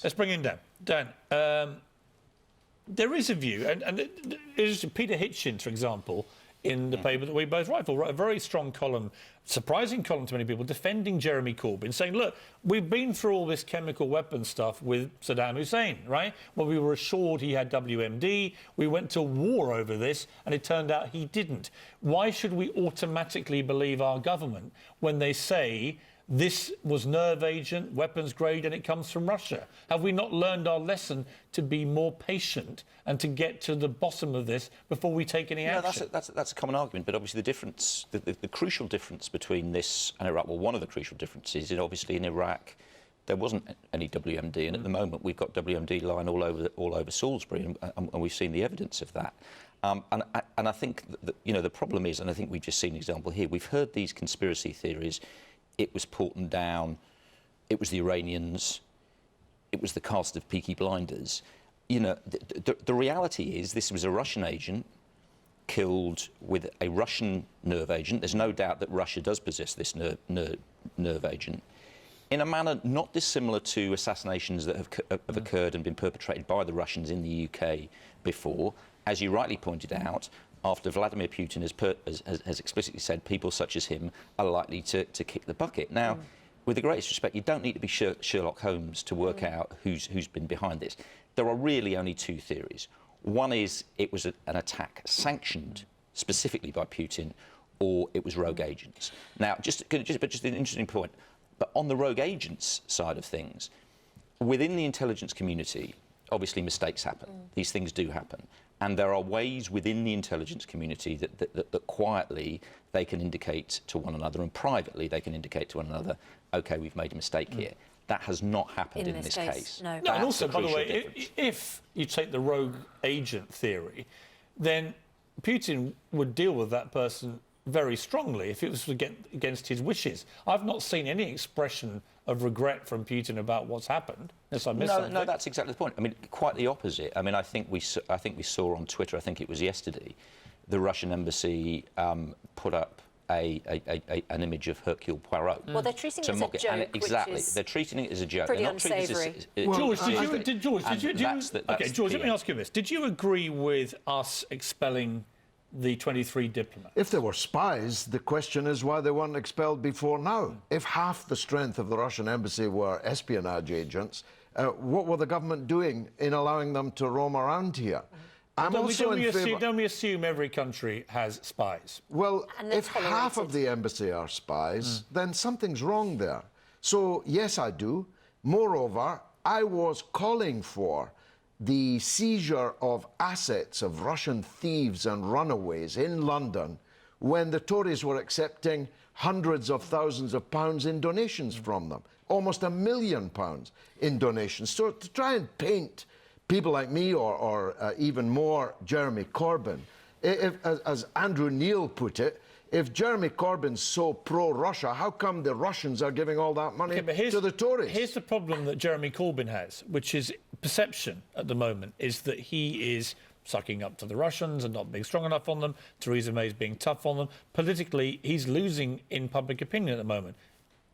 Let's bring him down. Dan, there is a view, and it is Peter Hitchens, for example, in the paper that we both write for, a very strong column, surprising column to many people, defending Jeremy Corbyn, saying, look, we've been through all this chemical weapons stuff with Saddam Hussein, right? Well, we were assured he had WMD, we went to war over this, and it turned out he didn't. Why should we automatically believe our government when they say this was nerve agent, weapons grade, and it comes from Russia? Have we not learned our lesson to be more patient and to get to the bottom of this before we take any action? That's a common argument, but obviously the difference, the crucial difference between this and Iraq, well, one of the crucial differences is obviously in Iraq there wasn't any WMD, and at the moment we've got WMD lying all over Salisbury, and we've seen the evidence of that. And I think that, you know, the problem is, and I think we've just seen an example here, we've heard these conspiracy theories. It was Portland down, it was the Iranians, it was the cast of Peaky Blinders. You know, the reality is this was a Russian agent killed with a Russian nerve agent. There's no doubt that Russia does possess this nerve agent in a manner not dissimilar to assassinations that have occurred and been perpetrated by the Russians in the UK before. As you rightly pointed out, after Vladimir Putin has explicitly said people such as him are likely to kick the bucket. Now, with the greatest respect, you don't need to be Sherlock Holmes to work out who's been behind this. There are really only two theories. One is it was an attack sanctioned specifically by Putin, or it was rogue agents. Now, just an interesting point, but on the rogue agents side of things, within the intelligence community, obviously mistakes happen. These things do happen. And there are ways within the intelligence community that quietly they can indicate to one another, and privately they can indicate to one another, OK, we've made a mistake here. That has not happened in this case. No, and also, by the way, if you take the rogue agent theory, then Putin would deal with that person very strongly if it was against his wishes. I've not seen any expression of regret from Putin about what's happened. Unless I missed something. No, that's exactly the point. I mean, quite the opposite. I mean, I think we saw on Twitter, I think it was yesterday, the Russian embassy put up an image of Hercule Poirot. Well, they're treating it as a joke. Exactly, they're treating it as a joke. Pretty unsavoury. George, let me ask you this: did you agree with us expelling the 23 diplomats? If they were spies, the question is why they weren't expelled before now. If half the strength of the Russian embassy were espionage agents, what were the government doing in allowing them to roam around here? Don't we assume every country has spies? Well, if half of the embassy are spies, then something's wrong there. So, yes, I do. Moreover, I was calling for the seizure of assets of Russian thieves and runaways in London when the Tories were accepting hundreds of thousands of pounds in donations from them, almost £1 million in donations. So to try and paint people like me or even more Jeremy Corbyn, as Andrew Neil put it, if Jeremy Corbyn's so pro-Russia, how come the Russians are giving all that money to the Tories? Here's the problem that Jeremy Corbyn has, which is perception at the moment, is that he is sucking up to the Russians and not being strong enough on them. Theresa May's being tough on them. Politically, he's losing in public opinion at the moment.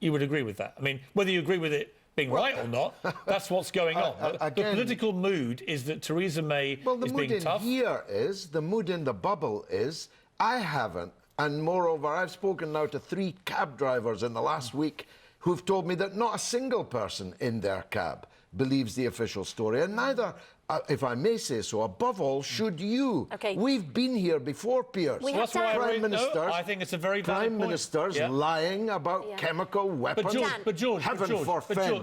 You would agree with that? I mean, whether you agree with it being right or not, that's what's going on. Again, the political mood is that Theresa May is being tough. Well, the mood in here is, the mood in the bubble is, I haven't. And moreover, I've spoken now to 3 cab drivers in the last week who've told me that not a single person in their cab believes the official story. And neither, if I may say so, above all, should you. Okay. We've been here before, Piers. That's why I think it's a very valid point. Prime Ministers lying about chemical weapons. But George, heaven forfend.